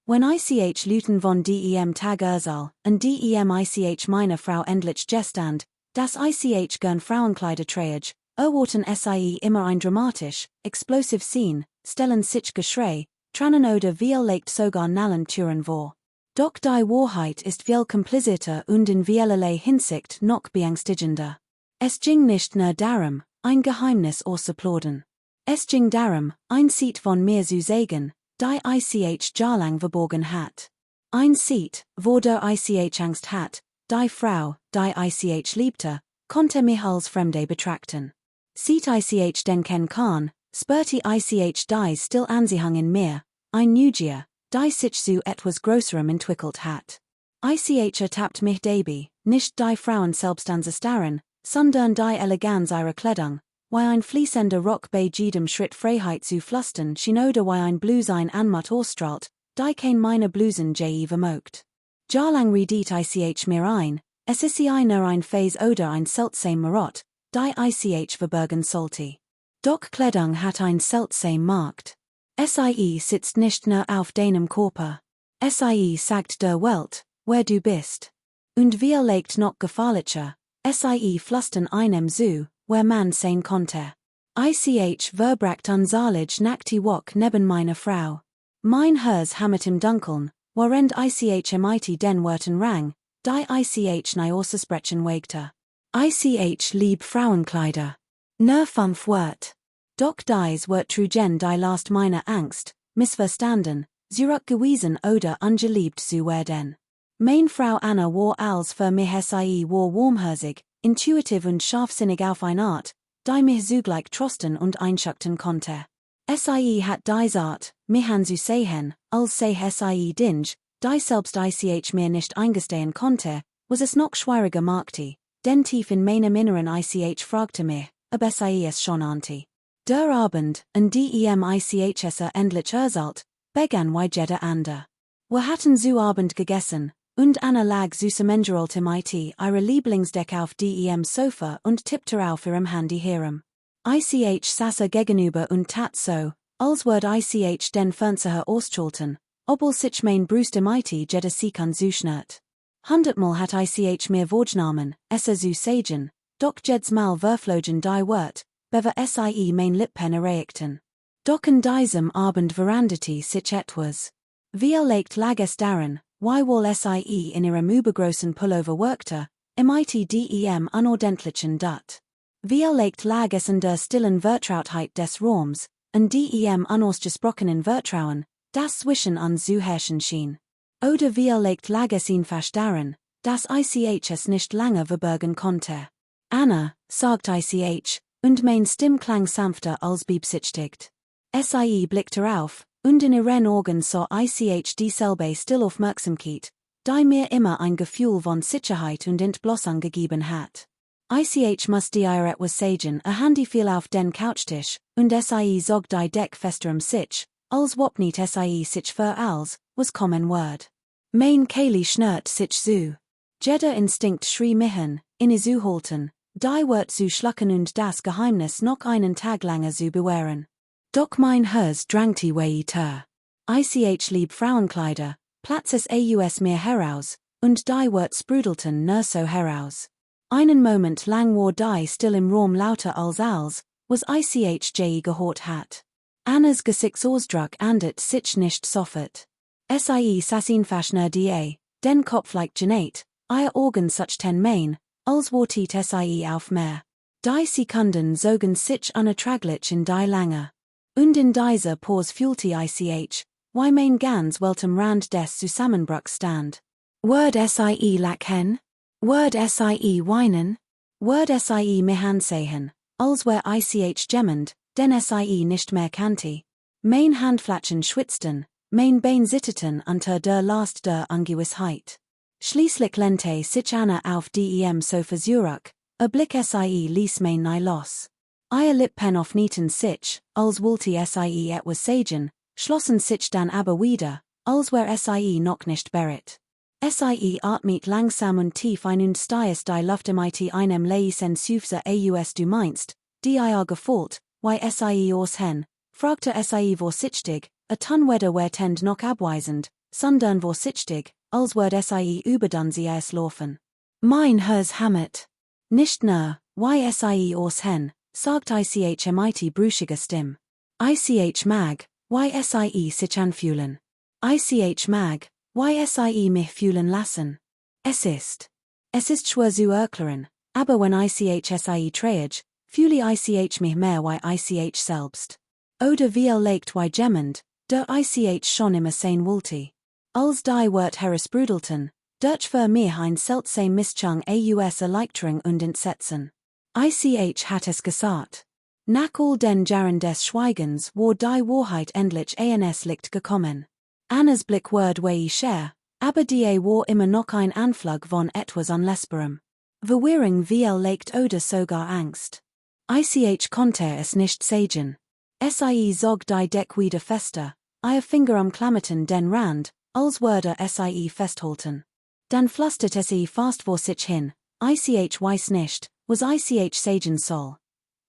When ich Luten von dem Tag Ursaal und dem ich meine Frau endlich gestand, das ich gern Frauenkleider trage, erwarten sie immer ein dramatisch, explosive Scene, stellen sich Geschrei, tranen oder vielleicht sogar nallen Türen vor. Doch die Wahrheit ist viel komplizierter und in vielerlei Hinsicht noch beängstigender. Es ging nicht nur darum, ein Geheimnis auszuplaudern. Es ging darum, ein Seed von mir zu sagen, die ich jahrelang verborgen hat. Ein Seed, wo der ich Angst hat, die Frau, die ich liebte, konnte mich als Fremde betrachten. Sieht ich denken kann, spürte ich die still Anziehung in mir, ein Neugier, die sich zu etwas Größerem entwickelt hat. Ich ertappt mich dabei, nicht die Frauen selbst anzustarren, sondern die Eleganz ihrer Kleidung, wie ein fließender Rock bei jedem Schritt Freiheit zu flüstern schien oder wie ein Bluse ein Anmut ausstrahlt, die kein meine Blusen je vermogt. Jahrelang redet ich mir ein, es ist nur ein Phase oder ein seltsam Marot, die ich verbergen sollte. Doch Kleidung hat ein seltsam Markt. Sie sitzt nicht nur auf deinem Körper. Sie sagt der Welt, wer du bist. Und wir legt noch gefährlicher, sie flüstern einem zu, wer man sein konnte. Ich verbracht unsalig nackte Woche neben meiner Frau. Mein Herz hammet im Dunkeln, während ich mit den Worten rang, die ich nie auszusprechen wagte. Ich lieb Frauenkleider. Nur 5 Wort. Doch dies wird trugen die Last meiner Angst, missverstanden, zurückgewiesen oder ungeliebt zu werden. Mein Frau Anna war als für mich sie war warmherzig, intuitiv und scharfsinnig auf eine Art, die mich zugleich trosten und einschüchtern konnte. Sie hat dies Art, mich anzusehen, als sei sie Dinge, die selbst ich mir nicht eingestehen konnte, was es noch schwieriger machte, denn tief in meinem Inneren ich fragte mich, ob sie es schon ahnte. Der Abend, an dem ich es endlich erzählt, begann wie jeder andere. Wir hatten zu Abend gegessen, und Anna lag zusammengerollt mit ihrer Lieblingsdecke auf dem Sofa und tippte auf ihrem Handy herum. Ich saß gegenüber und tat so, als würde ich den Fernseher ausschalten, obwohl sich mein Brüste mit jeder Sekunde zuschnürt. 100-mal hat ich mir vorgenommen, es zu sagen, doch jedes Mal verflogen die Wort, bever sie mein Lippen erregten. Doch an diesem Abend veranderte sich etwas. Vielleicht lag es daran, weil sie in ihrem übergroßen Pullover workte, mit dem unordentlichen Dutt. Vielleicht lag es an der stillen Vertrautheit des Raums, an dem unausgesprochenen Vertrauen, das zwischen uns zu herrschen schien. Oder vielleicht lag es einfach daran, dass ich es nicht lange verbergen konnte. Anna, sagt ich, und mein Stimm klang sanfter als beabsichtigt. Sie blickte auf, und in ihren Augen sah ich dieselbe Stillaufmerksamkeit, die mir immer ein Gefühl von Sicherheit und Entblossung gegeben hat. Ich musste ihr etwas sagen, Handy fiel auf den Couchtisch, und sie zog die Deck fester sich, als wappnet sie sich für als, was kommen word. Mein Kehle schnürt sich zu. Jeder Instinkt schrie mich in zu halten, die Wort zu schlucken und das Geheimnis noch einen Tag länger zu bewahren. Doch mein Herz drängte weiter. Ich lieb Frauenkleider, Platz es aus mir heraus, und die Wort sprudelten nur so heraus. Einen Moment lang war die still im Raum lauter als, was ich je gehört hat. Annas Gesichtsausdruck ändert sich nicht sofort. Sie saß einfach nur die, den Kopf like Jeanette, ihr Augen suchten mein, als wartet sie auf mehr. Die Sekunden zogen sich unerträglich in die Länge. Und in dieser Pause fühlte ich, wie mein ganz Welt am Rand des Zusammenbruchs stand. Word sie lachen? Word sie weinen? Word sie mich ansehen, als wär ich gemmend, denn sie nicht mehr kannte. Mein Handflächen schwitzten, mein Bein zitterten unter der Last der Ungewissheit. Schließlich lehnte sich Anna auf dem Sofa zurück, Blick sie ließ mein nie los. Ihr Lippen öffneten sich, als wollte sie etwas sagen, schlossen sich dann aber wieder, als wär sie noch nicht bereit. Sie atmet langsam und tief ein und stieß die Luft mit einem leisen Seufzer aus du meinst, die ihr gefällt, wie sie aus hen, fragte sie vorsichtig, a ton weder wertend noch abweisend, sondern vorsichtig, als word sie überdun sie es laufen. Mein Herz hammet. Nicht nur, sie ors hen, sagt ich mit brüchiger Stimme. Ich mag, sie sich anfühlen. Ich mag, sie mich fühlen lassen. Es ist schwer zu erklären, aber wenn sie träge, fühle ich mich mehr ich selbst. Oder wie legt jemand, der ich schon immer sein wollte. Als die Wort herausbrudelten, durch für mich ein seltsame Mischung aus Erleichterung und Entsetzen. Ich hat es gesagt. Nach all den Jahren des Schweigens war die Wahrheit endlich ans Licht gekommen. Annas Blick ward schär, aber die war immer noch ein Anflug von etwas Unlesbarem. Verwirrung wie legt oder sogar Angst. Ich konnte es nicht sagen. Zog die Deck wieder fester, ihr Finger umklammerten den Rand, als würde sie festhalten. Dann flüsterte sie fast vor sich hin, ich weiß nicht, was ich sagen soll.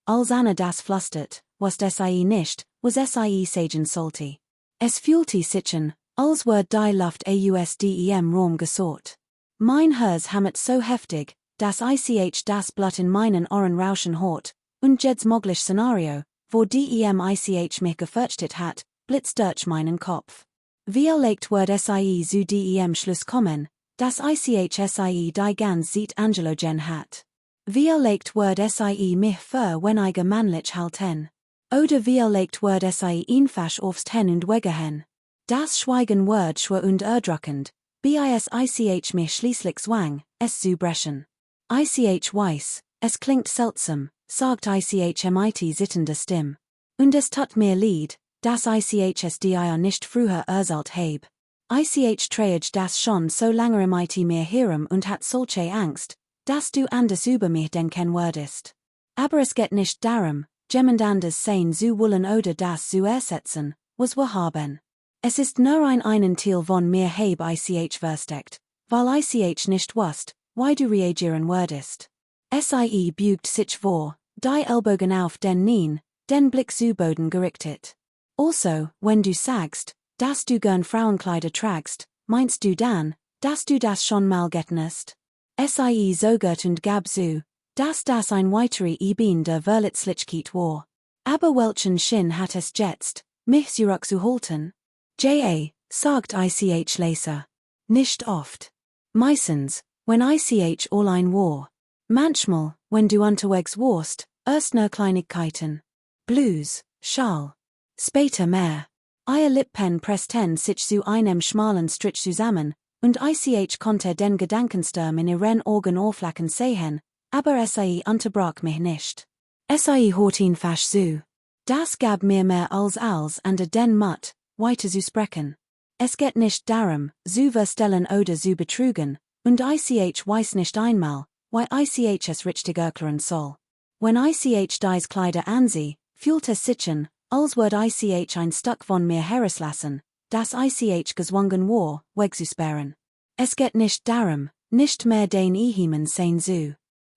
Als Anna das flüstert, was sie nicht, was sie sagen sollte. Es fühlte sich an, als word die Luft ausdem Raum gesort. Mein Herz hammet so heftig, dass ich das Blut in meinen Ohren rauschen hort, und jedes mögliche Szenario, wo ich mich gefürchtet hat, blitzt durch meinen Kopf. Wie legt word sie zu dem Schluss kommen, dass sie die ganz sieht Angelogen hat. Wie legt word sie mich für wenige männlich halten. Oder wie legt word sie einfach aufs Hen und wegehen. Das Schweigen word schwer und erdrückend, bis ich mich schließlich zwang, es zu brechen. Ich weiß, es klingt seltsam, sagt ich mit sittender Stimme. Und es tut mir leid, dass ich es dir nicht früher erzählt heb. Ich träge das schon so lange mit mir herum und hat solche Angst, dass du anders über mich denken würdest. Aber es geht nicht darum, jemand anders sein zu wollen oder das zu ersetzen, was wir haben. Es ist nur einen Teil von mir heb ich versteckt, weil ich nicht wusst, wie du reagieren würdest. Sie bügt sich vor, die Ellbogen auf den Knien, den Blick zu Boden gerichtet. Also, wenn du sagst, dass du gern Frauenkleider tragst, meinst du dann, dass du das schon mal getan hast? Sie zögert und gab zu, dass das ein weitere Eben der Verletzlichkeit war. Aber welchen Sinn hat es jetzt, mich zurückzuhalten? Sagt ich leise. Nicht oft. Meistens, wenn ich allein war. Manchmal, wenn du unterwegs warst, erst nur Kleinigkeiten. Blues, Schal. Später mehr. Ihr Lippen pressten sich zu einem schmalen Strich zusammen, und ich konnte den Gedankensturm in ihren Augen auflachen sehen, aber sie unterbrach mich nicht. Sie hört ihn fast zu. Das gab mir mehr als an den Mut, weiter zu sprechen. Es geht nicht darum, zu verstellen oder zu betrügen, und ich weiß nicht einmal, wie ich es richtig erklären soll. Wenn ich dies Kleider ansehe, fühlt es sich an, als würde ich ein Stück von mir herauslassen, das ich gezwungen war, wegzusperren. Es geht nicht darum, nicht mehr den Ehemann sein zu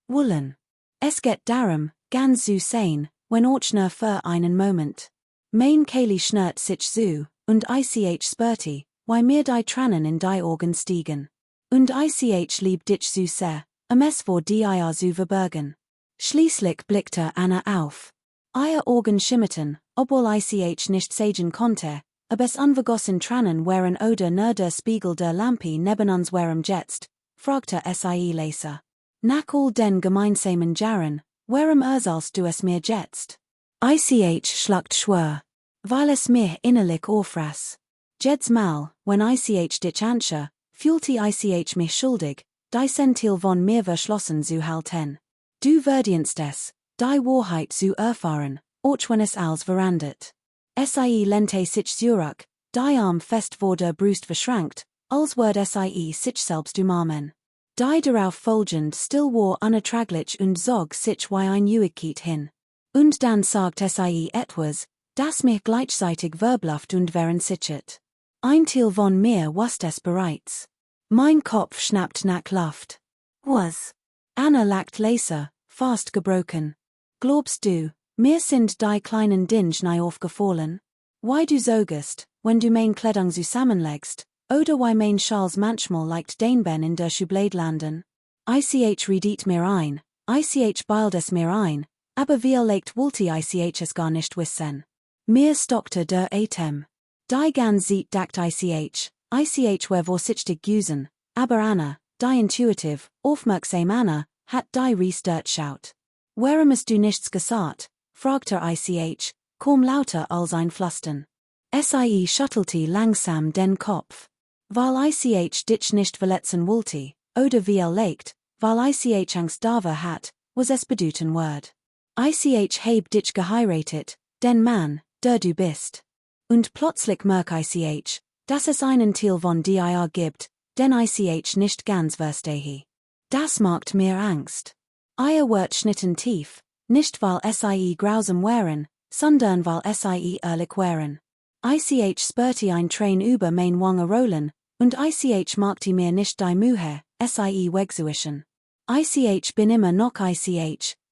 wollen. Es geht darum, ganz zu sein, wenn auch nur für einen Moment. Mein Kehle schnürt sich zu, und ich spürte, wie mir die Tränen in die Augen stiegen. Und ich lieb dich zu sehr, es vor die zu verbergen. Schließlich blickte Anna auf. Ihr Augen schimmerten, obwohl ich nicht sagen konnte, ob es unvergossen Tränen wären oder nur der Spiegel der Lampe neben uns wären jetzt, fragte sie leise. Nach all den gemeinsamen Jahren, warum erzählst du es mir jetzt? Ich schluckt schwer, weil es mir innerlich auffraß. Jedes Mal, wenn ich dich anschaue, fühlte ich mich schuldig, die Sentil von mir verschlossen zu halten. Du verdienst es, die Wahrheit zu erfahren, auch wenn es als verandet. Sie lehnte sich zurück, die Arm fest vor der Brust verschränkt, als würde sie sich selbst umarmen. Die darauf folgend still war unerträglich und zog sich wie ein Juigkeit hin. Und dann sagt sie etwas, das mich gleichzeitig verbluft und verunsichert. Ein Teil von mir wusste es bereits. Mein Kopf schnappt nach Luft. Was? Anna lacht leise, fast gebrochen. Glaubst du, mir sind die kleinen Dinge nie aufgefallen? Why du sogest, wenn du mein Kleidung zusammenlegst, Oder wie mein Charles manchmal leicht Dainben in der Schubladlanden. Ich redet mir ein, ich bildes mir ein, aber wir legt wollte ich es gar nicht wissen. Mir stockte der Atem. Die ganz sieht dakt ich wer vorsichtig güsen, aber Anna, die intuitiv, aufmerksam Anna, hat die Restart schaut. Warum hast du nichts gesagt? Fragte ich, kaum lauter als ein Flüstern. Sie schüttelte langsam den Kopf. Weil ich dich nicht verletzen wollte, oder wie legt, weil ich Angst davor hat, was es bedeuten word. Ich heb dich geheiratet, den Mann, der du bist. Und plötzlich merk ich, dass es einen Teil von dir gibt, den ich nicht ganz verstehe. Das macht mir Angst. Ihr wird schnitten tief, nicht weil sie grausam wären, sondern weil sie ehrlich wären. Ich spürte ein Train über mein Wange rollen, und ich magte mir nicht die Mühe, sie wegzuwischen. Ich bin immer noch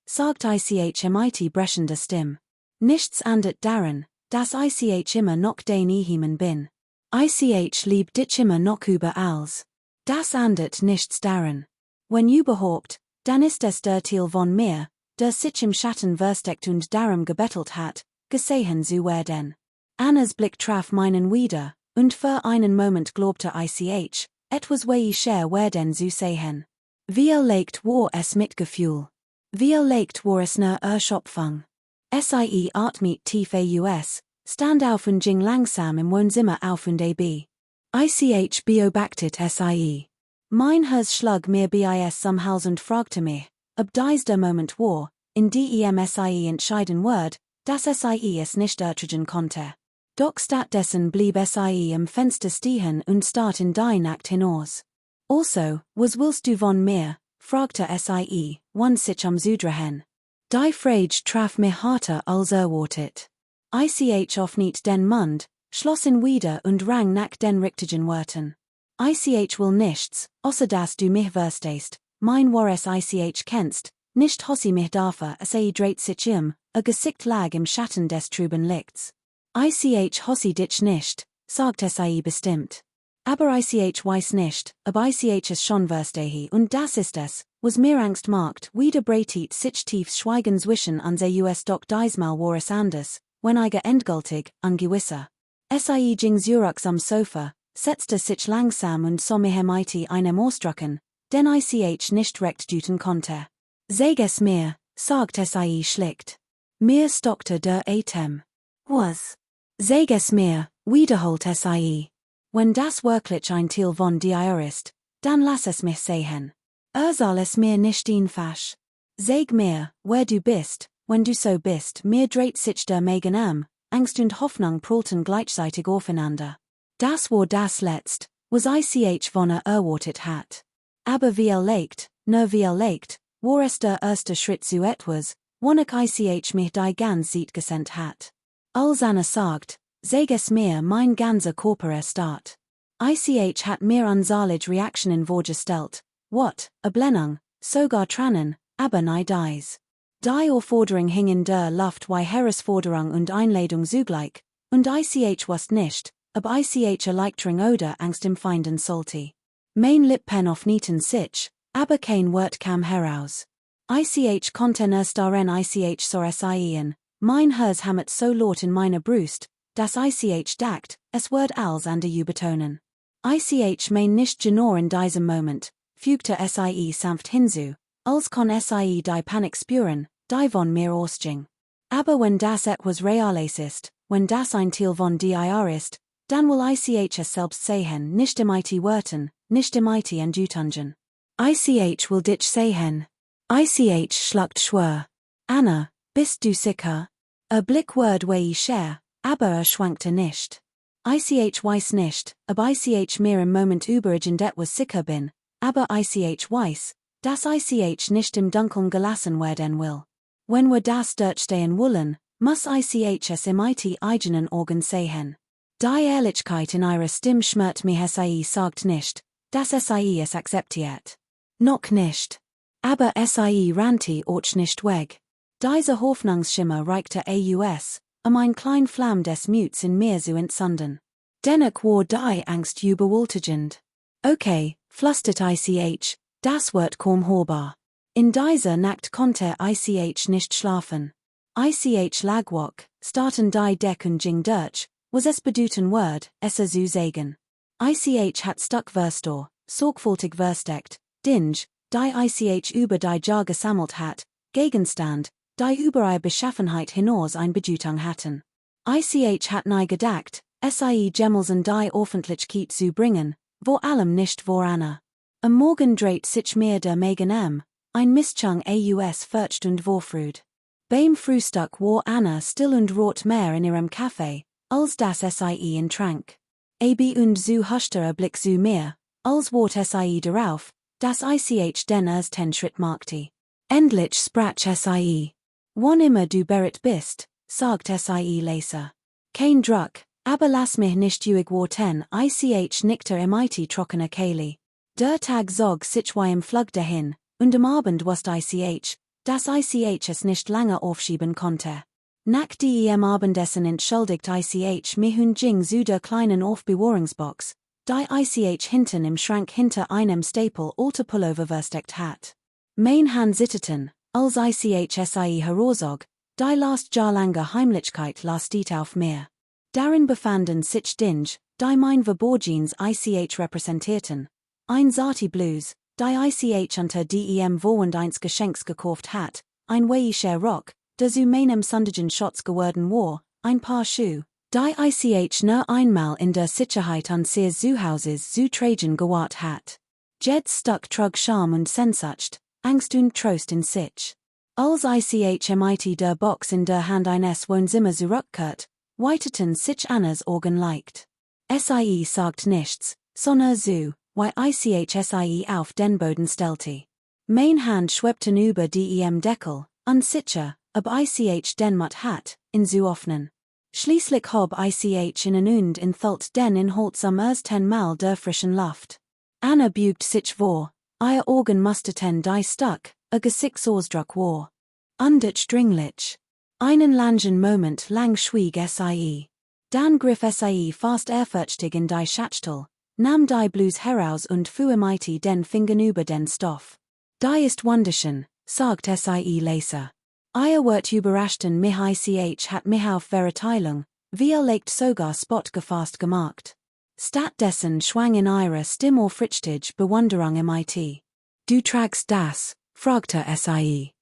sagt ich mit brechender Stimme. Nichts ändert daran, dass ich immer noch den Ehemann bin. Ich lieb dich immer noch über alles. Das ändert nichts daran. Wenn überhaupt, dann ist es der Teil von mir, der sich im Schatten versteckt und darum gebettelt hat, gesehen zu werden. Annas Blick traf meinen wieder, und für einen Moment glaubte ich, etwas wie ich werden zu sehen. Wie legt war es Mitgefühl. Wie legt war es ne Erschöpfung. Sie atmet tief aus, stand auf und ging langsam im Wohnzimmer auf und ab. Ich beobachtet sie. Mein Herz schlug mir bis zum Hals und fragte mich, ob dies der Moment war, in dem sie entscheiden wird, dass sie es nicht ertragen konnte. Doch stattdessen blieb sie im Fenster stehen und starrte die Nacht hinaus. Also, was willst du von mir? Fragte sie, wann sich umzudrehen. Die Frage traf mich harter als erwartet. Ich öffnet den Mund, schloss ihn wieder und rang nach den richtigen Worten. Ich will nichts, außer dass du mich verstehst, mein wahres Ich kennst, nicht hossi mich dafür, dreht sich Gesicht lag im Schatten des trüben Lichts. Ich hossi dich nicht, sagte sie bestimmt. Aber ich weiß nicht, ob ich es schon verstehe und das ist es, was mir Angst macht, wieder breitet sich tiefs Schweigen zwischen an der US doch diesmal war es anders, wenn ich endgültig, angewisser. Sie ging zurück am Sofa, setzte sich langsam und sah mich mit einem Ausdrucken, den ich nicht recht deuten konnte. Sag es mir, sagte sie schlicht. Mir stockte der Atem. Was? Sag es mir, wiederholte sie. Wenn das wirklich ein Teil von dir ist, dann lass es mich sehen. Soll es mir nicht einfach. Sag mir, wer du bist, wenn du so bist, mir dreht sich der Magen Angst und Hoffnung prallten gleichzeitig aufeinander. Das war das Letzt, was ich von erwartet hat. Aber wie legt, war es der erste Schritt zu etwas, wonach ich mich die ganz Zeit gesendet hat. Als Anna sagt, sag es mir mein ganzer Körper start. Ich hat mir unzählige Reaktionen vorgestellt, what, Blennung, sogar Tränen, aber nie dies. Die Aufforderung hing in der Luft wie Herausforderung und Einladung zugleich, und ich wusste nicht, ob ich Erleichterung oder Angst empfinden sollte. Mein Lippen öffneten sich, aber kein Wort kam heraus. Ich konnte erst daran so sehen, mein Herz hammet so laut in meiner Brust, dass ich dacht, es wird als an der betonen. Ich mein nicht genau in diesem Moment, fügte sie sanft hinzu, als kann sie die Panik spüren, die von mir ausging. Aber wenn das etwas Reales ist, wenn das ein Teil von dir ist, dann will ich es selbst sehen, nicht mit Worten, nicht mit Endutungen. Ich will dich sehen. Ich schluckt schwer. Anna, bist du sicher? Blick word wie share, aber schwankte nicht. Ich weiß nicht, ob ich mir im Moment übergend etwas sicher bin, aber ich weiß, dass ich nicht im Dunkeln gelassen werden will. Wenn wir das durchstehen wollen, muss ich es im eigenen Augen sehen. Die Ehrlichkeit in ihrer Stimme schmert mich sagt nicht, dass sie es akzeptiert. Noch nicht. Aber sie rannte auch nicht weg. Dieser Hoffnungsschimmer reichte aus, ein klein Flamm des Muts in mir zu entzünden. Dennoch war die Angst überwältigend. Okay, flüstert ich, das wird kaum hörbar. In dieser Nacht konnte ich nicht schlafen. Ich lag wach, starten die Decken ging durch, was es bedeuten word, esse zu sagen. Ich hat stuck verstor, sorgfältig versteckt, dinge, die ich über die Jahr gesammelt hat, Gegenstand, die über ihre Beschaffenheit hinaus ein Bedeutung hatten. Ich hat nie gedacht, sie Gemmelsen die Öffentlichkeit zu bringen, vor allem nicht voran. Am Morgen dreht sich mir der Magen ein Mischung aus Furcht und Vorfreude. Beim Frühstück war Anna still und rot mehr in ihrem Kaffee, als das sie in trank. Und zu huschter Blick zu mir, als wort sie darauf, das ich den ersten Schritt machte. Endlich sprach sie. Wann immer du bereit bist, sagt sie leise. Kein Druck, aber lass mich nicht ruhig warten, ich nickte mit trockener Kehle. Der Tag zog sich wie im Flug dahin, und am Abend wusste ich, dass ich es nicht lange aufschieben konnte. Nach dem Abendessen entschuldigt ich mich und ging zu der kleinen Aufbewahrungsbox, die ich hinten im Schrank hinter einem Stapel alte Pullover versteckt hat. Mein Hand zitterte, als ich sie herauszog, die last Jahr lange Heimlichkeit lastet auf mir. Darin befanden sich Dinge, die mein Verborgenes ich repräsentierten. Ein Zarte Blues, die ich unter dem Wohnd eins Geschenks gekauft hat, ein weiischer Rock, der zu meinem sondigen Schatz geworden war, ein Paar Schuhe, die ich nur einmal in der Sicherheit an seines Zuhauses zu tragen gewahrt hat. Jed stuck trug Scham und Sehnsucht, Angst und Trost in sich. Als ich mit der Box in der Hand eines Wohnzimmer zurückkehrt, weiteten sich Annas Augen leicht. Sie sagt nichts, sondern so, wie ich sie auf den Boden stellte. Mein Hand schwebte über dem Deckel, unsicher, ob ich den Mut hat, ihn zu öffnen. Schließlich hab ich ihn und enthielt den Inhalt zum ersten Mal der frischen Luft. Anna bügt sich vor, ihr Augen musterten die Stuck, Gesichtsausdruck war. Undurchdringlich. Einen langen Moment lang schwieg sie. Dann griff sie fast ehrfürchtig in die Schachtel, nahm die Blues heraus und fuhr mit den Fingern über den Stoff. Die ist wunderschön, sagt sie leise. Ihr wird überraschten mich hat mich auf Verteilung, wie legt sogar Spot gefasst gemacht. Stattdessen schwang in ihrer Stimme aufrichtig Bewunderung mit. Du tragst das, fragte sie.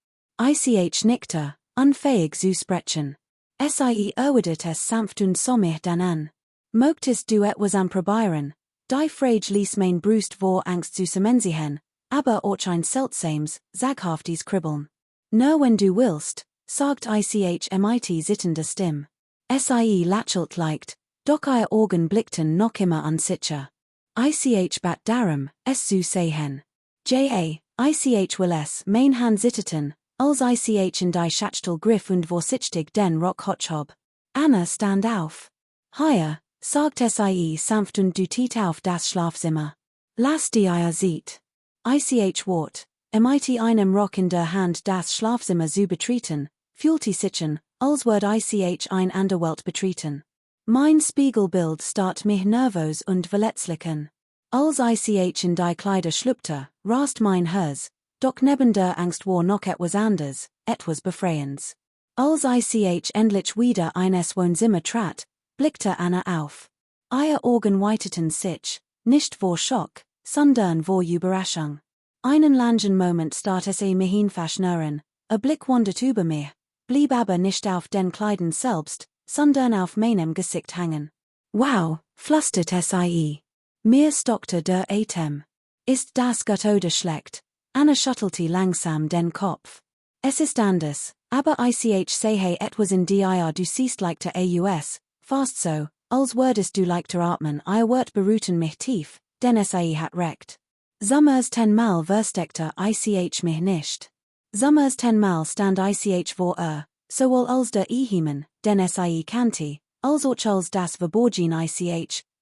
Ich nickte, unfähig zu sprechen. Sie erwidert es sanft und sah mich dann an. Möchtest du etwas anprobieren? Die Frage ließ mein Brust vor Angst zu semensieren, aber auch ein seltsames, zaghaftes Kribbeln. Nur wenn du willst, sagt ich mit sittender Stimme. Sie lächelt leicht, doch ihr Augen blickten noch immer unsicher. Ich bat darum, es zu sehen. Ich will es, mein Hand zitterten, als ich in die Schachtel griff und vorsichtig den Rock hochhob. Anna stand auf. Hier, sagt sie sanft und deutet auf das Schlafzimmer. Lass die Eier sieht. Ich wart, mit einem Rock in der Hand das Schlafzimmer zu betreten, fühlte sich an, als würd ich ein Anderwelt betreten. Mein Spiegelbild starrt mich nervös und verletzlich an. Als ich in die Kleider schlüpfte, rast mein Herz, doch neben der Angst war noch etwas anderes, etwas Befreiendes. Als ich endlich wieder in es Wohnzimmer trat, blickte Anna auf. Ihr Augen weiteten sich, nicht vor Schock, sondern vor Überraschung. Einen langen Moment starrte sie mich hin verschnüren, Blick wandert über mich, blieb aber nicht auf den Kleidern selbst, sondern auf meinem Gesicht hängen. Wow, flüsterte sie. Mir stockte der Atem. Ist das gut oder schlecht? Anna schüttelte langsam den Kopf. Es ist anders, aber ich sehe etwas in dir du siehst leichter aus, fast so, als würdest du leichter atmen, ihr wird beruhten mich tief, denn sie hat recht. Sommers 10-mal versteckte ich mich nicht. Sommers 10-mal stand ich vor sowohl als der Ehemann, den sie kannte, als auch als das Verborgen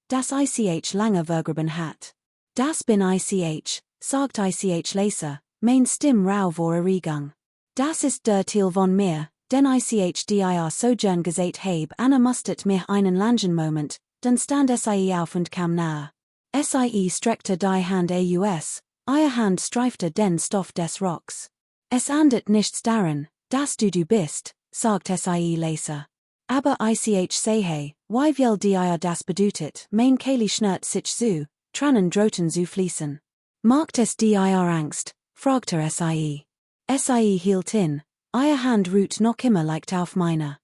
das ich lange vergraben hat. Das bin ich, sagt ich leise, mein Stimm rau vor Erregung. Das ist der Teil von mir, den ich dir so gern gesagt heb. Anna mustert mich einen langen Moment, den stand sie auf und kam nahe. Sie streckte die Hand aus, ihre Hand streifte den Stoff des Rocks. Es ändert nichts daran, dass du bist, sagt sie leise. Aber ich sehe, wie viel dir das bedeutet, mein Kali schnürt sich zu, Tränen drohten zu fließen. Macht es dir Angst, fragte sie. Sie hielt in, ihre Hand ruht noch immer leicht auf meiner.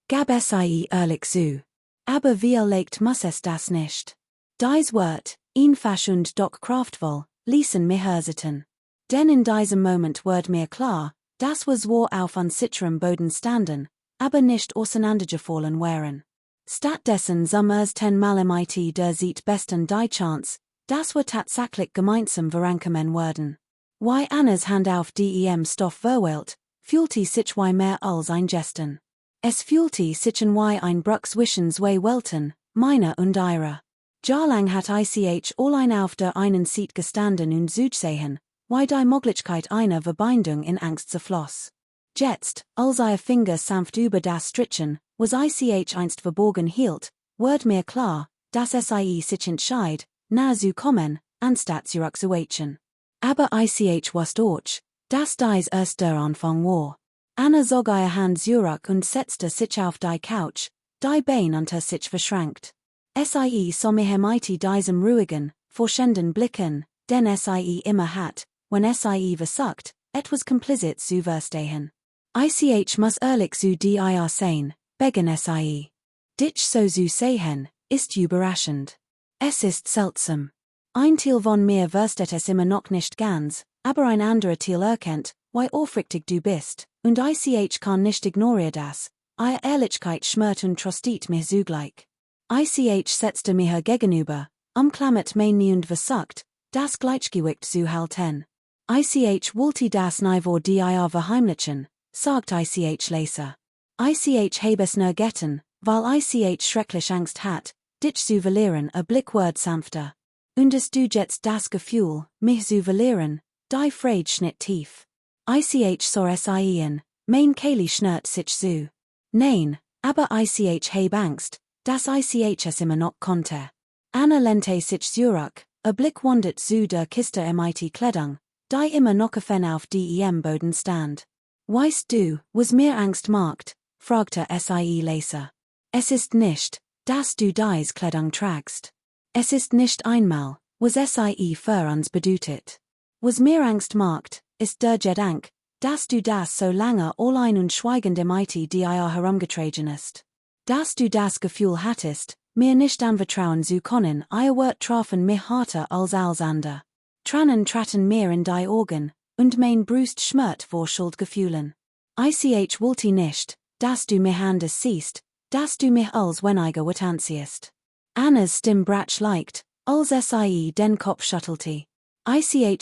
Gab sie ehrlich zu. Aber wie leicht muss es das nicht? Dies Wort, einfach und doch kraftvoll, ließen mich ersitten. Denn in diesem Moment wurde mir klar, dass wir zwar auf unsicherem Boden standen, aber nicht auseinandergefallen wären. Stattdessen es 10-mal mit der sieht besten die Chance, dass wir tatsächlich gemeinsam vorankommen würden. Wie Annas Hand auf dem Stoff verweilt, fühlte sich wie mehr als ein Gesten. Es fühlte sich wie ein Bruch zwischen zwei Welten, meiner und ihrer. Jahrelang hat ich allein auf der einen Seite gestanden und zugesehen, wie die Möglichkeit einer Verbindung in Angst zerfloss. Jetzt, als ihr Finger sanft über das Strichen, was ich einst verborgen hielt, wurde mir klar, dass sie sich entscheid, nahe zu kommen, anstatt zurückzuweichen. Aber ich wusste auch, dass dies erst der Anfang war. Anna zog ihre Hand zurück und setzte sich auf die Couch, die Beine unter sich verschränkt. Sie sah mich mit diesem ruhigen, forschenden Blicken, den sie immer hat, wenn sie versucht, etwas komplizit zu verstehen. Ich muss ehrlich zu dir sein, begann sie. Dich so zu sehen, ist überraschend. Es ist seltsam. Ein Teil von mir versteht es immer noch nicht ganz, aber ein anderer Teil erkennt, wie aufrichtig du bist, und ich kann nicht ignorieren das. Ihre Ehrlichkeit schmört und tröstet mich zugleich. Ich setzte mir gegenüber, umklammert mich und versucht, das Gleichgewicht zu halten. Ich wollte das nicht vor dir verheimlichen, sagt ich leise. Ich habe es nur getan, weil ich schrecklich Angst hat, dich zu verlieren, Blick wird sanfter. Und du jetzt das Gefühl, mich zu verlieren, die Freude schnitt tief. Ich sah in, mein Kali schnürt sich zu. Nein, aber ich habe Angst, dass ich es immer noch konnte. Anna lehnte sich zurück, Blick wandert zu der Kiste mit Kleidung, die immer noch auf dem Boden stand. Weißt du, was mir Angst macht? Fragte sie leise. Es ist nicht, dass du dies Kleidung tragst. Es ist nicht einmal, was sie für uns bedeutet. Was mir Angst macht, ist der Gedanke, dass du das so lange allein und schweigend mit dir herumgetragen ist. Dass du das Gefühl hattest, mir nicht anvertrauen zu können, ihr Wort trafen mich harter als alles andere. Tränen traten mir in die Augen, und mein Brust schmört vor Schuldgefühlen. Ich wollte nicht, dass du mich anders siehst, dass du mich als weniger wird anziehst. Annas Stimme brach leicht, als sie den Kopf schüttelte. Ich sehe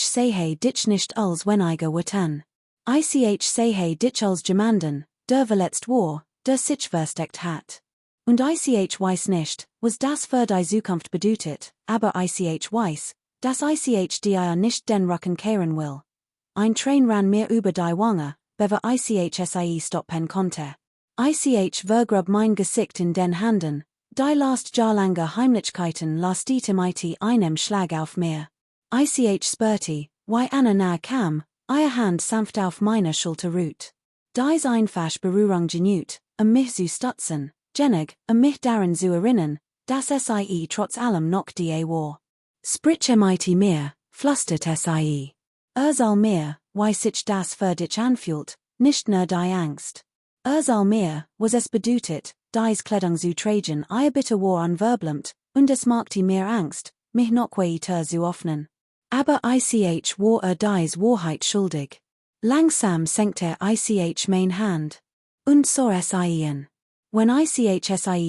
dich nicht als weniger wird an. Ich sehe dich als jemanden, der verletzt war, der sich versteckt hat. Und ich weiß nicht, was das für die Zukunft bedeutet, aber ich weiß, dass ich dir nicht den Rücken kehren will. Ein Train ran mir über die Wange, bevor ich sie stoppen konnte. Ich vergrub mein Gesicht in den Händen, die last jahrelange Heimlichkeiten lastete mit einem Schlag auf mir. Ich spürte, wie Anna nahe kam, ihre Hand sanft auf meiner Schulter ruht. Dies einfach Berührung genügt, mich zu stützen, genig, mich daran zu erinnern, dass sie trotz allem noch die war. Sprich mit mir, flüsterte sie. Soll mir, wie sich das für dich anfühlt, nicht nur die Angst. Soll mir, was es bedeutet, dies Kleidung zu tragen, ihr bitte war unverblumt, und es machte mir Angst, mich noch weiter zu öffnen. Aber ich war dies Wahrheit schuldig. Langsam senkte ich mein Hand. Und so sie. Wenn ich sie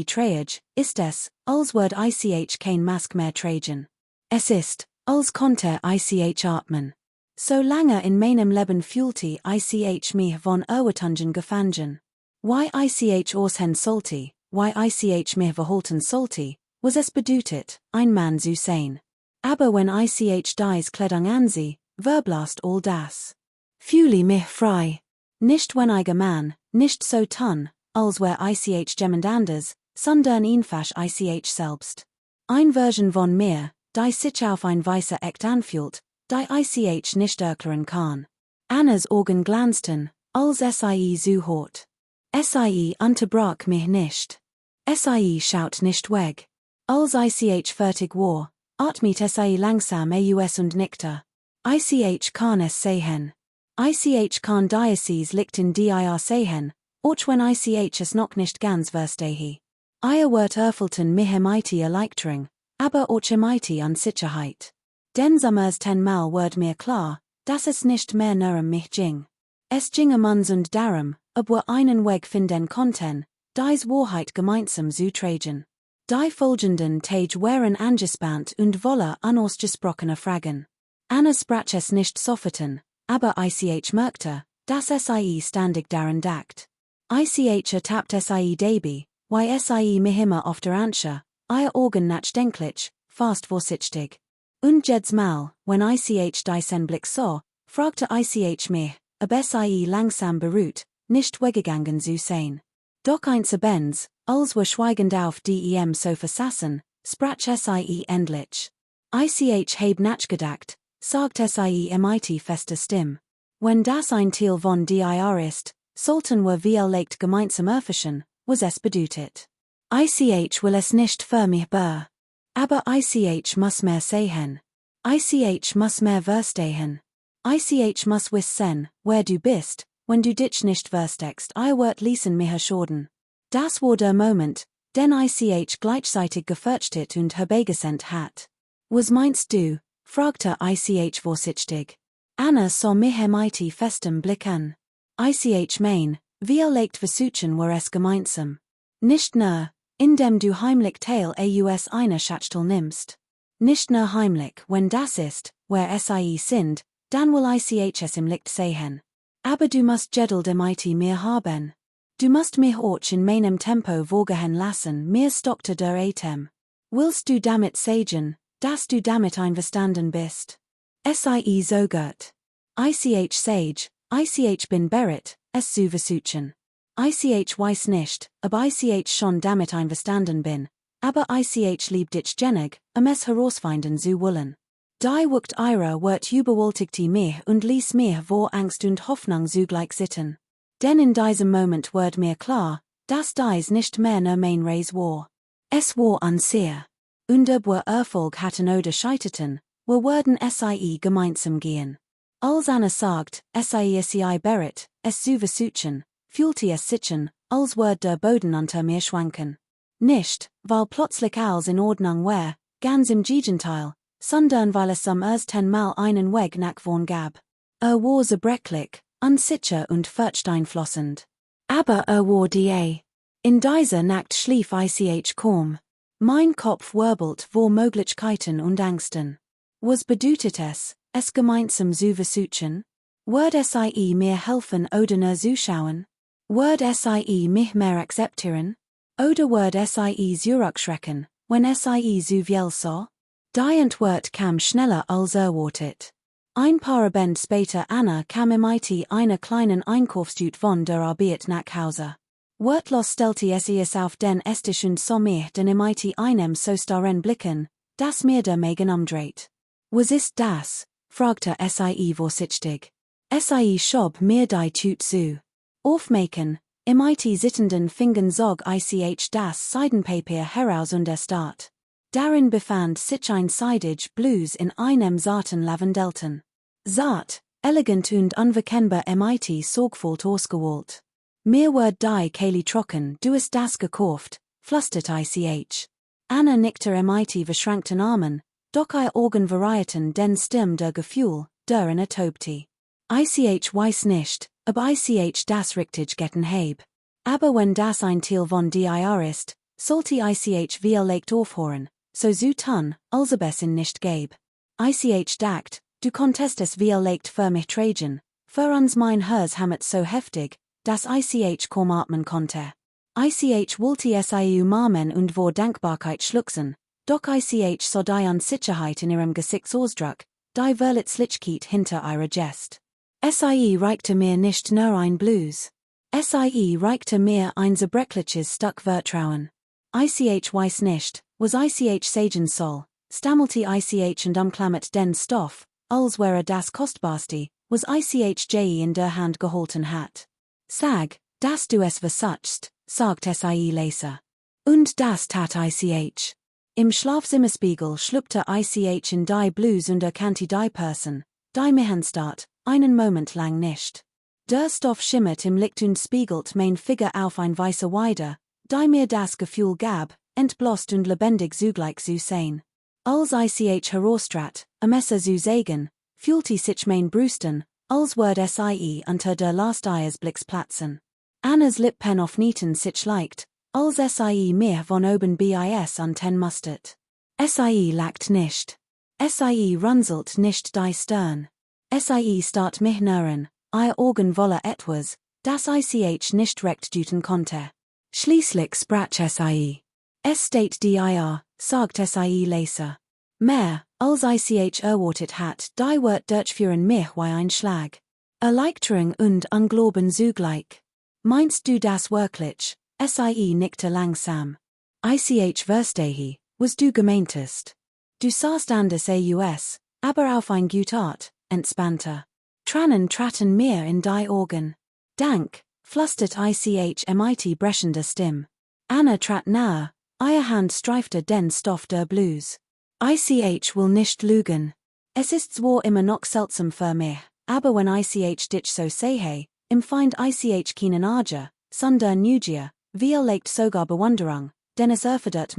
trage, ist es, als würde ich kein Mask mehr tragen. Es ist, als konnte ich atmen. So lange in meinem Leben fühlte ich mich von Erwartungen gefangen. Wie ich aussehen sollte, wie ich mich verhalten sollte, was es bedeutet, ein Mann zu sein. Aber wenn ich dies Kleidung ansehe, verblasst all das. Fühle mich frei. Nicht wenn ich Mann, nicht so tun, als wär ich jemand anders, sondern einfach ich selbst. Eine Version von mir, die sich auf ein weißer Echt anfühlt, die ich nicht erklären kann. Annas Augen glanzten, als sie so hot. Sie unterbrach mich nicht. Sie schaut nicht weg. Als ich fertig war, atmet sie langsam aus und nickte. Ich kann es sehen. Ich kann dieses Licht in dir sehen, auch wenn ich es noch nicht ganz verstehe. Ihr wird erfüllten mich mighty Erleichterung, aber auch mighty Unsicherheit. Denn summers 10-mal wird mir klar, dass es nicht mehr nur mich ging. Es ginge uns und darum, ob wir einen Weg finden konnten, dies Wahrheit gemeinsam zu tragen. Die folgenden Tage wären angespannt und voller unausgesprochener Fragen. Anna sprach es nicht sofort, aber ich merkte, dass sie ständig daran dacht. Ich ertappte sie dabei, wie sie mich immer öfter anscha, ihr Augen nachdenklich, fast vorsichtig. Und jedes Mal, wenn ich diesen Blick sah, fragte ich mich, ob sie langsam beruht, nicht weggegangen zu sein. Doch eins abends, als wir schweigend auf dem Sofa saßen, sprach sie endlich. Ich habe nachgedacht, sagte sie mighty fester Stimme. Wenn das ein Teil von dir ist, sollten wir vielleicht gemeinsam erforschen, was es bedeutet. Ich will es nicht für mich bear. Aber ich muss mehr sehen. Ich muss mehr verstehen. Ich muss wissen, wer du bist, wenn du dich nicht versteckst. Wird ließen mich schoden. Das war der Moment, den ich gleichzeitig gefürchtet und herbeigesendet hat. Was meinst du? Fragte ich vorsichtig. Anna sah mich mighty festem Blick an. Ich mein, wir legt versuchen wir es gemeinsam. Nicht nur, indem du heimlich Teil aus einer Schachtel nimmst. Nicht nur heimlich, wenn das ist, wer sie sind, dann will ich es im Licht sehen. Aber du musst Geduld mighty mehr haben. Du musst mich auch in meinem Tempo vorgehen lassen, mir stockte der Atem. Willst du damit sagen, dass du damit einverstanden bist? Sie so gut. Ich sage, ich bin bereit, es zu versuchen. Ich weiß nicht, ob ich schon damit einverstanden bin, aber ich lieb dich genug, es herausfinden zu wollen. Die wucht ihre Wort überwältigte mich und ließ mich vor Angst und Hoffnung zugleich sitzen. Denn in diesem Moment wird mir klar, dass dies nicht mehr nur mein Reis war. Es war unsicher. Und ob wir Erfolg hatten oder scheiterten, wir würden sie gemeinsam gehen. Als Anna sagt, sei bereit, es zu versuchen, fühlte es sich an, als würde der Boden unter mir schwanken. Nicht, weil plötzlich alles in Ordnung war, ganz im Gegenteil, sondern weil es zum ersten Mal einen Weg nach vorn gab. War zerbrechlich, unsicher und furchteinflößend. Aber war die. In dieser Nacht schlief ich kaum. Mein Kopf wirbelt vor Möglichkeiten und Ängsten. Was bedeutet es gemeinsam zu versuchen? Wird sie mir helfen oder nur zuschauen? Wird sie mich mehr akzeptieren? Oder wird sie zurückschrecken, wenn sie zu viel sah? Die Antwort kam schneller als erwartet. Ein paar Abend später Anna kam mighty einer kleinen Einkaufstüte von der Arbeit nach Hause. Wortlos stellte sie es auf den Esstisch und sah mich den mighty einem so starren Blicken, dass mir der Magen umdreht. Was ist das? Fragte sie vorsichtig. Sie schob mir die Tüte zu. Aufmachen, mighty sittenden Fingern zog ich das Seidenpapier heraus und erstarrt. Darin befand sich ein seidig Blues in einem zarten Lavendelton. Zart, elegant und unverkennbar mighty sorgfalt ausgewählt. Mir wird die Kehle trocken, du hast das gekauft, flüsterte ich. Anna nickte mighty verschränkten Armen, doch ihr Augen variierten den Stimme der Gefühl, der in ertobte. Ich weiß nicht, ob ich das richtig getan habe. Aber wenn das ein Teil von dir ist, sollte ich vielleicht aufhören, so zu tun, als ob es ihn nicht gäbe. Ich dacht, du konntest es vielleicht für mich tragen, für uns mein Herz hammet so heftig, dass ich kaum atmen konnte. Ich wollte es umarmen und vor Dankbarkeit schluchzen, doch ich sah die Unsicherheit in ihrem Gesichtsausdruck, die Verletzlichkeit hinter ihrer Gest. Reichte mir nicht nur ein Blues. Sie reichte mir ein zerbrechliches Stück Vertrauen. Ich weiß nicht, was ich sagen soll, stammelte ich und umklammert den Stoff, als wäre das kostbarste, was ich je in der Hand gehalten hat. Sag, dass du es versachst, sagt sie leise. Und das tat ich. Im Schlafzimmerspiegel schlüpfte ich in die Blues und erkannte die Person, die mich start, einen Moment lang nicht. Der Stoff schimmert im Licht und spiegelt mein Figur auf ein weißer Weide, die mir das Gefühl gab, entblosst und lebendig zugleich zu sein. Als ich herostrat, Messer zu sagen, fühlte sich mein Brüsten, als würde sie unter der Last Eiersblicks platzen. Annas Lippen aufnieten sich leicht, als sie mir von oben bis anten mustet. Sie lacht nicht. Sie runzelt nicht die Stirn. Sie start mich nähren, ihr Augen wolle etwas, das ich nicht recht deuten konnte. Schließlich sprach sie. Es steht dir, sagt sie leise. Mehr, als ich erwartet hat, die wird durchführen mich wie ein Schlag. Erleichterung und Unglaube zugleich. Meinst du das wirklich? Sie nickte langsam. Ich verstehe, was du gemeintest. Du sahst anders aus, aber auf ein gut Art, entspannter. Tränen traten mir in die Augen. Dank, flüstert ich mit brechender Stimme. Anna trat nahe, ihre Hand streifte den Stoff der Blues. Ich will nicht lügen. Es ist zwar immer noch seltsam für mich, aber wenn ich dich so sehe, empfind ich keinen Ärger, sondern Neugier, vielleicht sogar Bewunderung, denn es erfordert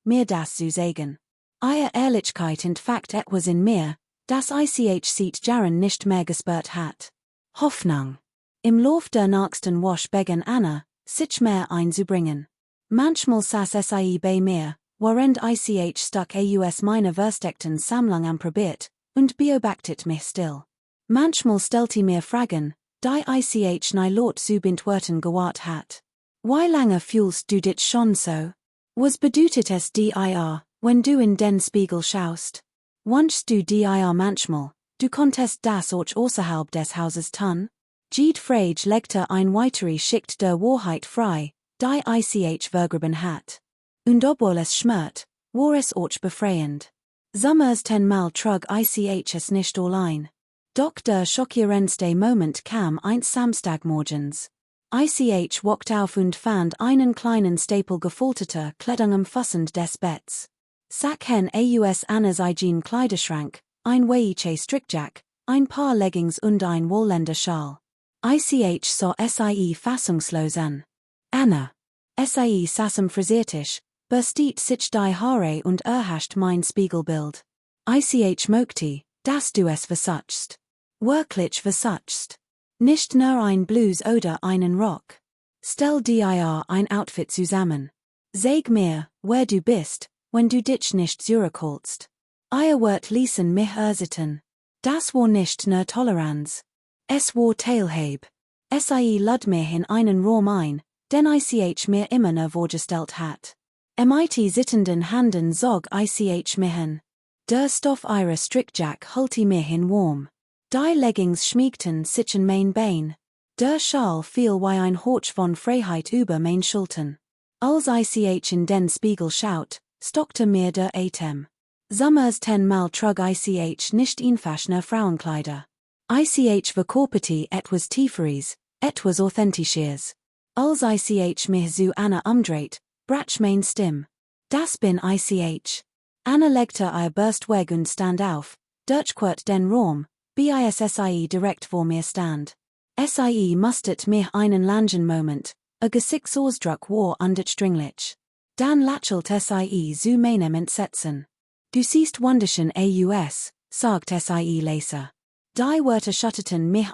mir das zu sagen. Ihre Ehrlichkeit entfacht etwas in mir, das ich seit Jahren nicht mehr gespürt hat. Hoffnung. Im Lauf der nächsten Woche begann Anna, sich mehr einzubringen. Manchmal saß sie bei mir, während ich stuck aus meiner versteckten Sammlung probiert, und beobachtet mich still. Manchmal stellte mir Fragen, die ich nie laut zu beantworten gewahrt hat. Wie lange fühlst du dich schon so? Was bedeutet es dir, wenn du in den Spiegel schaust? Wünschst du dir manchmal, du konntest das auch außerhalb des Hauses tun? Jede Frage legte ein weitere Schicht der Wahrheit frei, die ich vergraben hat. Und obwohl es schmerzt, war es auch befreiend. Sommers 10-mal trug ich es nicht allein. Doch der schockierendste Moment kam eins Samstagmorgens. Ich wacht auf und fand einen kleinen Stapel gefalteter Kleidung umfassend des Betts. Sachen aus Annas eigen Kleiderschrank, ein weiche Strickjack, ein paar Leggings und ein Wollender Schal. Ich sah sie fassungslos an. Anna. Sie saß am Frisiertisch, besteht sich die Haare und erhascht mein Spiegelbild. Ich möchte, dass du es versachst. Wirklich versachst. Nicht nur ein Blues oder einen Rock. Stell dir ein Outfit zusammen. Sag mir, wer du bist, wenn du dich nicht zurückholst. Ihr Wort ließen mich ersitten. Das war nicht nur Toleranz. Es war Teilhabe. Sie lud mich in einen Raum ein, den ich mir immer nur vorgestellt hat. Mit sittenden Handen zog ich mich hin. Der Stoff ihrer Strickjack halte mich in warm. Die Leggings schmiegten sich in mein Bein. Der Schal fiel wie ein Horch von Freiheit über mein Schultern. Als ich in den Spiegel schaut, stockte mir der Atem. Sommers 10-mal trug ich nicht einfache Frauenkleider. Ich verkörperte etwas Tieferes, etwas Authentisches. Als ich mich zu Anna umdreht, brach mein Stimme. Das bin ich. Anna legte ihr Bürst weg und stand auf, durchquert den Raum, bis sie direkt vor mir stand. Sie mustert mich einen langen Moment, a Gesichtsausdruck war undurchdringlich. Dann lächelt sie zu meinem Entsetzen. Du siehst wunderschön aus, sagt sie leise. Die Wörter schüttelten mich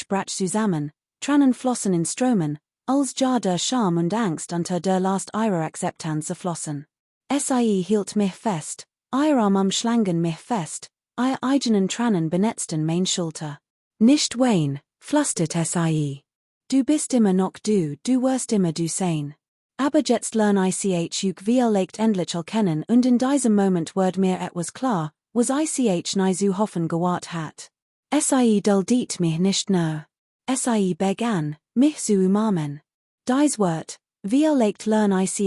brach zusammen, Tränen flossen in Strömen, als der Scham und Angst unter der Last ihrer Akzeptanz flossen. Sie hielt mich fest, ihr Arm umschlangen mich fest, ihr eigenen Tränen benetzten mein Schulter. Nicht wein, flüsterte sie. Du bist immer noch du wirst immer du sein. Aber jetzt lern ich wirklich endlich erkennen und in diesem Moment wird mir etwas klar, was ich nie zu hoffen gewahrt hat. Sie duldet mich nicht nur. Sie begann, mich zu umarmen. Dies Wort, Wir legt learn ich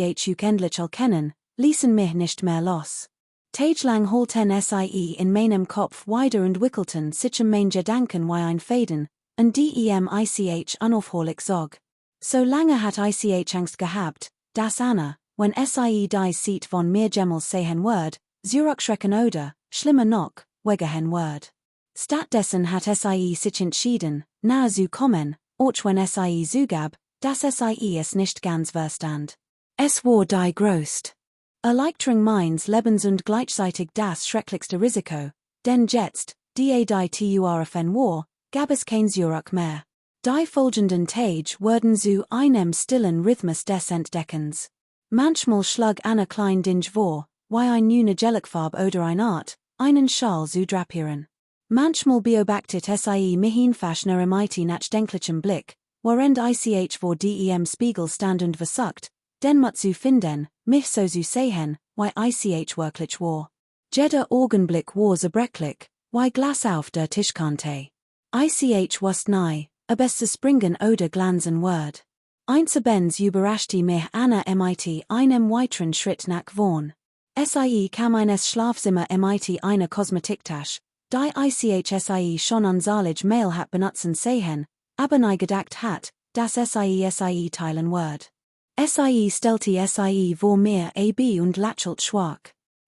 endlich erkennen, ließen mich nicht mehr los. Tagelang halten sie in meinem Kopf weiter und wickelten sich mein Gedanken wie ein Faden, und ich unaufhörlich Sorg. So lange hat ich Angst gehabt, dass Anna, wenn sie dies sieht von mir jemals sehen wird, zurückschrecken oder, schlimmer noch, weggehen wird. Stattdessen hat sie sich entschieden, nahe zu kommen, auch wenn sie zugab, dass sie es nicht ganz verstand. Es war die größte Erleichterung meines Lebens und gleichzeitig das schrecklichste Risiko, denn jetzt, die turfen war, gab es kein Zurück mehr. Die folgenden Tage wurden zu einem stillen Rhythmus des Entdeckens. Manchmal schlug Anna klein Dinge vor, wie ein neue Gellichfarbe oder eine Art, einen Schal zu drapieren. Manchmal beobachtet sie mich in fast nach nachdenklichem Blick, während ich vor dem Spiegel stand und versucht, den Mut zu finden, mich so zu sehen, wie ich wirklich war. Jeder Augenblick war zerbrechlich, wie Glas auf der Tischkante. Ich wusste nie, ob es zu springen oder glanzen wird. Einzabends überraschte mich Anna mit einem weiteren Schritt nach vorn. Sie kam eines Schlafzimmer mit einer Kosmetiktasche, die sie schon ansalig Mail hat benutzen sehen, aber nie gedacht hat, dass sie teilen wird. Sie stellte sie vor mir ab und lächelt schwach.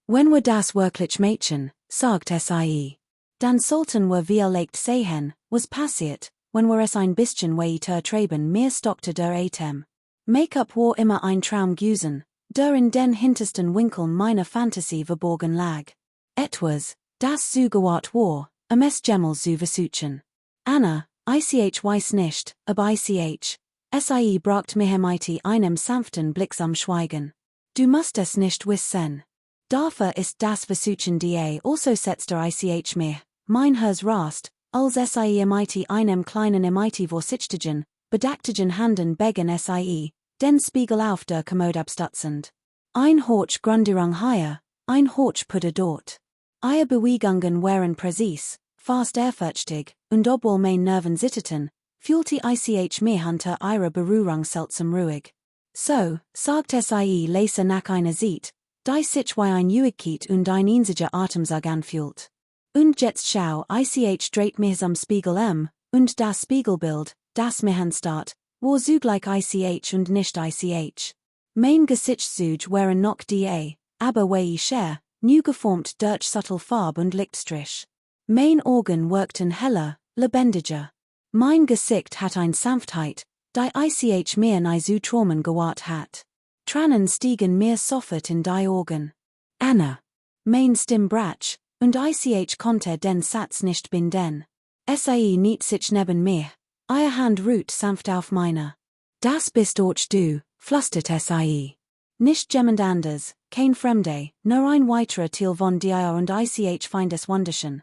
Wenn wir das wirklich Mädchen, sagt sie. Dann sollten wir leicht sehen, was passiert, wenn wir es ein bisschen weiter treiben, mir stockte der Atem. Make-up war immer ein Traum gewesen, der in den hintersten Winkeln meiner Fantasie verborgen lag. Etwas, das so gewahrt war, es jemals zu versuchen. Anna, ich weiß nicht, ob sie braucht mich mit einem sanften Blick am Schweigen. Du musst es nicht wissen. Dafür ist das Versuchen also setzte ich mich, mein Herz rast, als sie mit einem kleinen vorsichtigen, bedachtegen Handen begen sie, den Spiegel auf der Kommode abstutzend. Ein hoch Grundierung hier, ein hoch Puder dort. Ihre Bewegungen waren präzis, fast ehrfürchtig, und obwohl mein Nerven zitterten, fühlte ich mich unter ihrer Berührung seltsam ruhig. So, sagte sie leise nach einer Zeit, die sich wie ein Ruhigkeit und ein einziger Atemzug anfühlt. Und jetzt schau ich dreht mich am Spiegel und das Spiegelbild, das mich anstarrt, war zugleich ich und nicht ich. Mein Gesichtszüge waren noch die, aber wie ich new geformt durch subtle Farbe und Lichtstrich. Mein Augen wirkten heller, lebendiger. Mein Gesicht hat ein Sanftheit, die ich mir nie zu Traumen gewahrt hat. Tränen stiegen mir sofort in die Augen. Anna. Mein Stimm brach, und ich konnte den Satz nicht binden. Sie niet sich neben mir, ihre Hand ruht sanft auf meiner. Das bist auch du, flüsterte sie. Nicht jemand anders, kein Fremde, nur ein weiterer Teil von dir und ich find es wunderschön.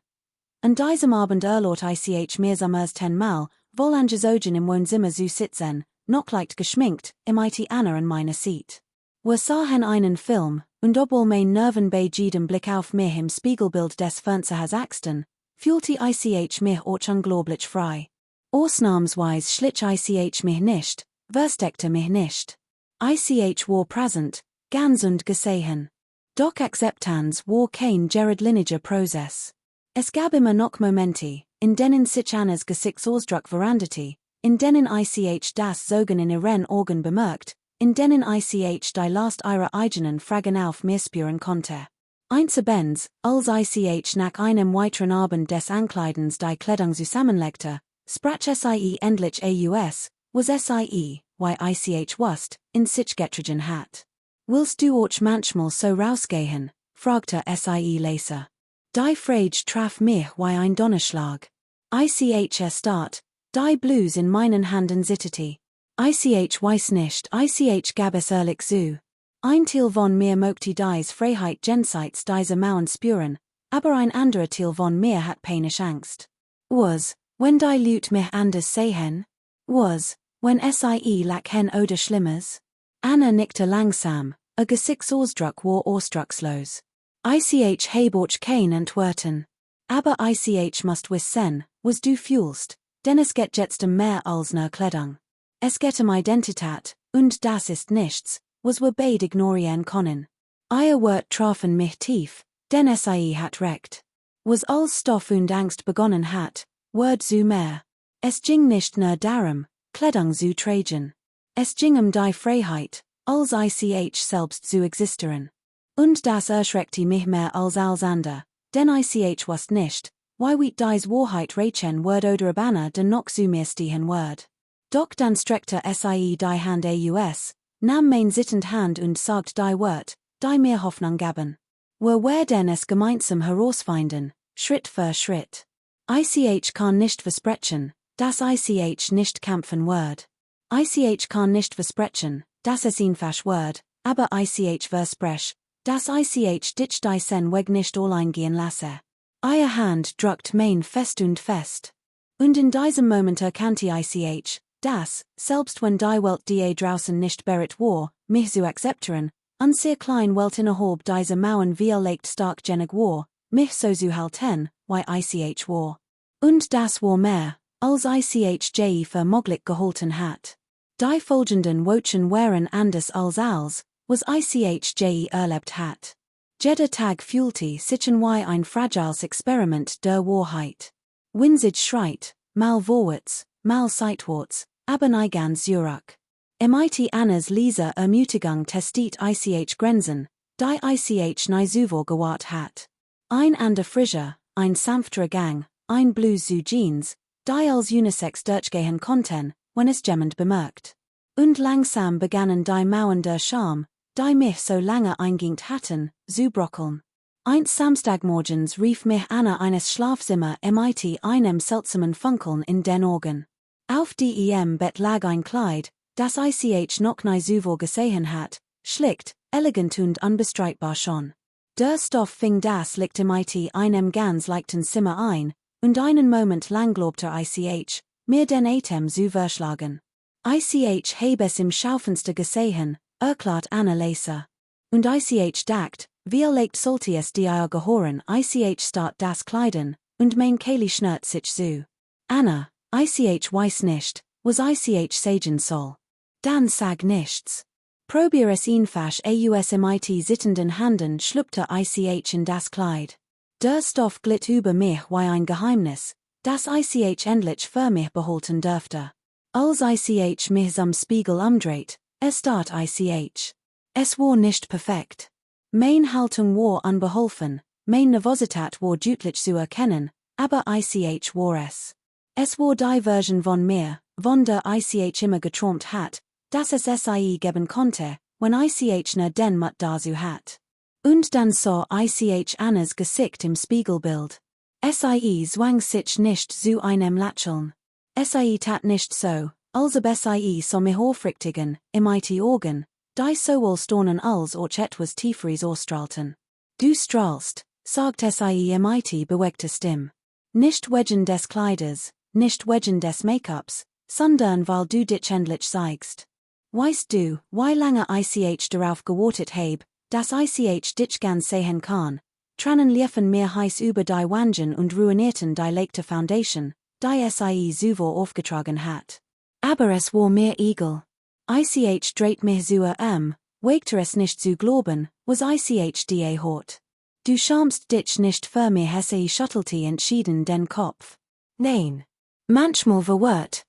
An diesem Abend erlaubt ich mir zum ersten Mal, wohl angezogen im Wohnzimmer zu sitzen, noch leicht geschminkt, mit Anna an meiner Seat. Wir sahen einen Film, und obwohl mein Nerven bei jedem Blick auf mich im Spiegelbild des Fernsehers axten, fühlte ich mich auch unglaublich frei. Ausnahmsweise schlich ich mich nicht, versteckte mich nicht. Ich war präsent, ganz und gesehen. Doch Akzeptanz war kein geradliniger Prozess. Es gab immer noch Momente, in denen sich Annas Gesichtsausdruck veränderte, in denen ich das Sogen in ihren Augen bemerkt, in denen ich die Last ihrer eigenen Fragen auf mir spüren konnte. Einzabends, als ich nach einem weiteren Abend des Ankleidens die Kleidung zusammenlegte, sprach sie endlich aus, was sie, wie ich wusste, in sich getrieben hat. Willst du auch manchmal so rausgehen? Fragte sie leise. Die Frage traf mich wie ein Donnerschlag. Ich erstarrt, die Blues in meinen Händen zitterte. Ich weiß nicht, ich gab es ehrlich zu. Ein Teil von mir möchte dies Freiheit jenseits dieser Mauern spüren, aber ein anderer Teil von mir hat panisch Angst. Was, wenn die Leute mich anders sehen? Was, wenn sie lachen oder Schlimmes? Anna nickte langsam, ihr Gesichtsausdruck war ausdruckslos. Ich habe auch kein Antworten. Aber ich must wissen, was du fühlst, denn es geht jetzt mehr als nur Kleidung. Es geht Identität, und das ist nichts, was wir beide ignorieren können. Ihr Wort trafen mich tief, denn sie hat recht. Was als Stoff und Angst begonnen hat, Word zu mehr. Es ging nicht nur darum, Kleidung zu tragen. Es ging die Freiheit, als ich selbst zu existieren. Und das erschreckte mich mehr als ander, denn ich was nicht, wie weit dies Wahrheit reichen Word oder Banner den noch zu mir stehen Word. Doch dann streckte sie die Hand aus, nahm mein sittend Hand und sagt die Wort, die mir Hoffnung gaben. Wir denn es gemeinsam herausfinden, Schritt für Schritt. Ich kann nicht versprechen, dass ich nicht kämpfen Word. Ich kann nicht versprechen, dass es einfach Word, aber ich versprech, dass ich dich die sen weg nicht allein gehen lasse. Ihr Hand drückt mein fest und fest. Und in diesem Moment erkannte ich, dass, selbst wenn die Welt die draußen nicht bereit war, mich zu akzeptieren, an sehr klein Welt innerhalb dieser Mauern leicht stark genug war, mich so zu halten, wie ich war. Und das war mehr, als ich für möglich gehalten hat. Die folgenden Wochen waren anders als, was ich erlebt hat. Jeder Tag fühlte sich wie ein fragiles Experiment der Wahrheit. Winzig schreit, mal vorwärts, mal seitwärts, aber nie ganz zurück. Mit Annas Leser Ermutigung testet ich Grenzen, die ich nie zuvor gewahrt hat. Ein ander Frischer, ein sanfterer Gang, ein Blues zu Jeans, die als Unisex durchgehen konnten, wenn es jemand bemerkt. Und langsam begannen die Mauern der Scham, die mich so lange eingingt hatten, zu bröckeln. Eins Samstagmorgens rief mich Anna eines Schlafzimmer mit einem seltsamen Funkeln in den Augen. Auf dem Bett lag ein Kleid, das ich noch nie zuvor gesehen hat, schlicht, elegant und unbestreitbar schon. Der Stoff fing das Licht mit einem ganz leichten Zimmer ein, und einen Moment lang glaubte ich, mir den Atem zu verschlagen. Ich habe es im Schaufenster gesehen, erklärt Anna Leser. Und ich dacht, wie leicht sollte es dir gehören, ich start das Kleiden, und mein Kehle schnürt sich zu. Anna, ich weiß nicht, was ich sagen soll. Dann sag nichts. Probier es einfach aus mit sittenden Handen schlüpfte ich in das Kleid. Der Stoff glitt über mich wie ein Geheimnis, das ich endlich für mich behalten dürfte. Als ich mich zum Spiegel umdreht, erstarrt ich. Es war nicht perfekt. Mein Haltung war unbeholfen, mein Nervosität war deutlich zu erkennen, aber ich war es. Es war die Version von mir, von der ich immer geträumt hat, dass es sie geben konnte, wenn ich ne den Mut dazu hat. Und dann sah ich Annas Gesicht im Spiegelbild. Sie zwang sich nicht zu einem Lächeln. Sie tat nicht so, als ob sie so mich aufrichtigen, mit Augen, die so stonen als ob etwas Tieferes ausstrahlten. Du strahlst, sagt sie mit bewegter Stimme. Nicht wegen des Kleides, nicht wegen des Make-ups, sondern weil du dich endlich zeigst. Weißt du, wie lange ich darauf gewartet habe, dass ich dich ganz sehen kann? Tränen liefen mir heiß über die Wangen und ruinierten die leichte Foundation, die zuvor aufgetragen hat. Aber es war mir egal. Ich dreht mich so wagte es nicht zu glauben, was ich die hat. Du schamst dich nicht für mir, schüttelte entschieden den Kopf. Nein. Manchmal verwirrt,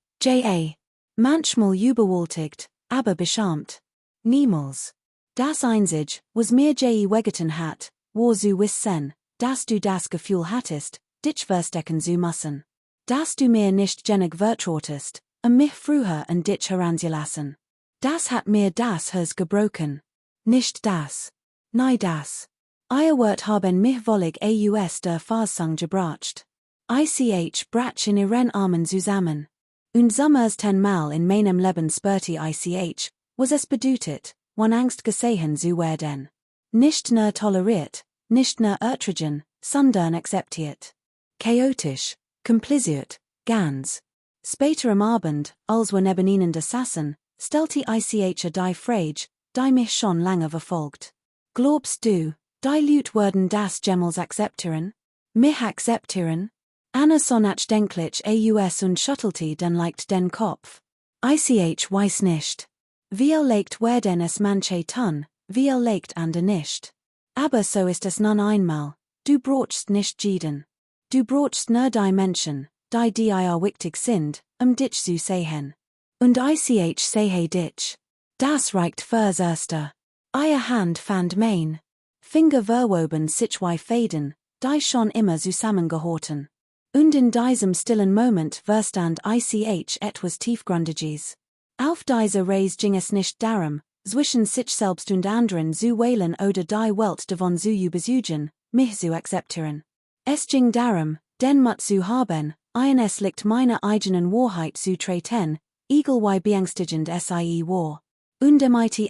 manchmal überwältigt, aber beschämt. Niemals. Das Einzige, was mir weggetan hat, war zu wissen, dass du das Gefühl hattest, dich verstecken zu müssen. Dass du mir nicht genug vertrautest, mich früher an dich heranzulassen. Das hat mir das Herz gebrochen. Nicht das. Nein das. Ihr Wort haben mich wollig aus der Fassung gebracht. Ich brach in ihren Armen zusammen. Und summers 10 Mal in meinem Leben spürte ich, was es bedeutet, wenn Angst gesehen zu werden. Nicht nur toleriert, nicht nur ertragen, sondern akzeptiert. Chaotisch, kompliziert, ganz. Später am Abend, als wir neben ihnen saßen, stellte ich die Frage, die mich schon lange verfolgt. Glaubst du, die Leute würden das jemals akzeptieren? Mich akzeptieren? Anna so nachdenklich aus und schüttelte dann leicht den Kopf. Ich weiß nicht. Viel legt werden es manche tun, viel legt ander nicht. Aber so ist es nun einmal, du brauchst nicht jeden. Du brauchst nur die Menschen, die dir wichtig sind, dich zu sehen. Und ich sehe dich. Das reicht fürs Erste. Ihr Hand fand mein. Finger verwoben sich wie Fäden, die schon immer zusammengehörten. Und in diesem stillen Moment verstand ich etwas Tiefgründiges. Auf diese Reise ging es nicht darum, zwischen sich selbst und anderen zu wählen oder die Welt davon zu überzeugen, mich zu akzeptieren. Es ging darum, den Mut zu haben, es liegt meine eigenen Wahrheit zu treten, egal wie beängstigend es war. Und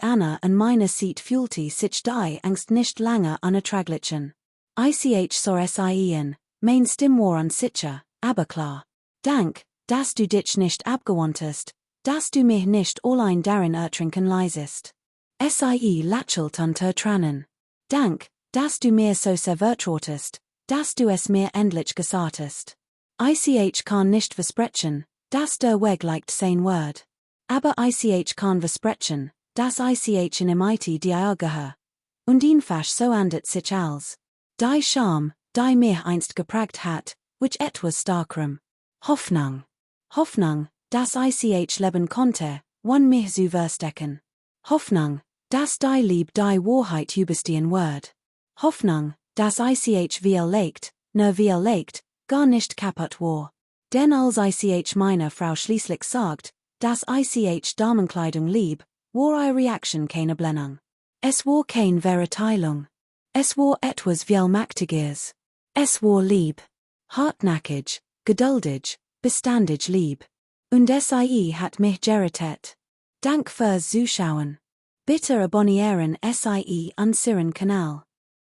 Anna an meine Seat fühlte sich die Angst nicht lange unerträglichen. Ich sah es mein Stimme war unsicher, aber klar. Dank, dass du dich nicht abgewandtest, dass du mich nicht allein darin ertrinken leisest. Sie lächelt unter Tränen. Dank, dass du mir so sehr vertrautest, dass du es mir endlich gesagtest. Ich kann nicht versprechen, dass der Weg leicht sein wird. Aber ich kann versprechen, dass ich in dir gehör. Und einfach so andert sich als. Die Scham, die mich einst geprägt hat, which etwas starkrem. Hoffnung. Hoffnung, dass ich leben konnte, wann mich zu verstecken. Hoffnung, dass die Liebe die Wahrheit überstehen wird. Hoffnung, dass ich viel legt, gar nicht kaputt war. Denn als ich meiner Frau schließlich sagt, dass ich Damenkleidung lieb, war ihre Reaktion keine Blendung. Es war kein Verteilung. Es war etwas viel Mächtiges. Es war lieb. Hartnäckig, geduldig, beständig lieb. Und SIE hat mich gerettet. Dank fürs Zuschauen. Bitte abonnieren SIE unseren Kanal.